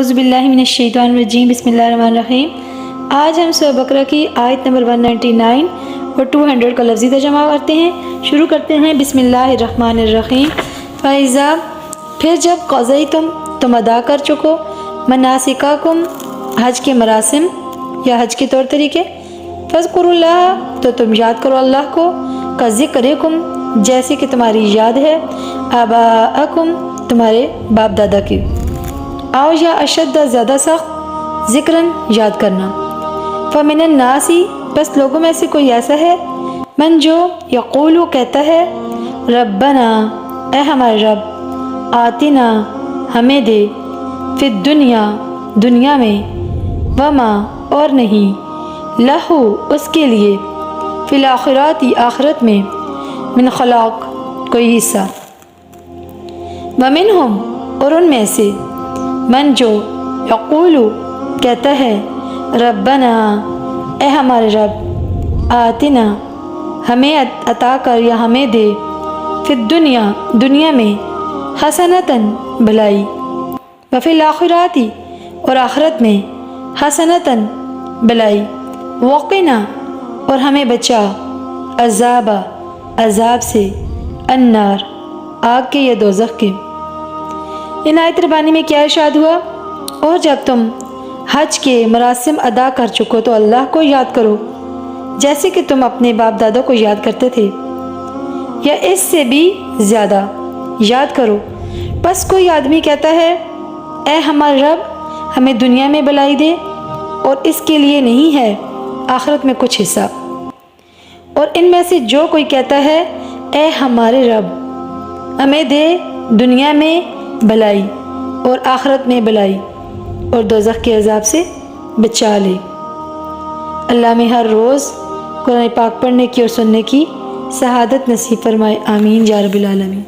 اعوذ باللہ من الشیطان الرجیم، بسم اللہ الرحمن الرحیم۔ آج ہم سورہ بقرہ کی آیت نمبر 199 اور 200 کا لفظی ترجمہ کرتے ہیں۔ شروع کرتے ہیں بسم اللہ الرحمن الرحیم۔ فَإِذَا پھر جب قضیتم تم ادا کر چکو، مناسککم حج کے مراسم یا حج کے طور طریقے، فاذکروا اللہ تو تم یاد کرو اللہ کو، کا ذکرکم جیسے کہ تمہاری یاد ہے، آباءکم تمہارے باپ دادا کی، آؤ یا اشد زیادہ سخت، ذکرن یاد کرنا۔ فمن الناس بس لوگوں میں سے کوئی ایسا ہے، من جو یقولو کہتا ہے، ربنا اے ہمارے رب، آتنا ہمیں دے، فی الدنیا دنیا میں، وما اور نہیں، لہو اس کے لیے، فی الاخرات آخرت میں، من خلاق کوئی حصہ۔ ومنہم اور ان میں سے، من جو یقولو کہتا ہے، ربنا اے ہمارے رب، آتنا ہمیں عطا کر یا ہمیں دے، فی الدنیا دنیا میں، حسنتاً بھلائی، وفی الاخرات اور آخرت میں، حسنتاً بھلائی، وقنا اور ہمیں بچا، عذاب عذاب سے، النار آگ کے یا دوزخ کے۔ ان آیت ربانی میں کیا ارشاد ہوا؟ اور جب تم حج کے مراسم ادا کر چکو تو اللہ کو یاد کرو جیسے کہ تم اپنے باپ دادا کو یاد کرتے تھے، یا اس سے بھی زیادہ یاد کرو۔ بس کوئی آدمی کہتا ہے، اے ہمارے رب ہمیں دنیا میں بھلائی دے، اور اس کے لیے نہیں ہے آخرت میں کچھ حصہ۔ اور ان میں سے جو کوئی کہتا ہے، اے ہمارے رب ہمیں دے دنیا میں بھلائی اور آخرت میں بھلائی، اور دوزخ کے عذاب سے بچا لے۔ اللہ میں ہر روز قرآن پاک پڑھنے کی اور سننے کی سعادت نصیب فرمائے، آمین یا رب العالمین۔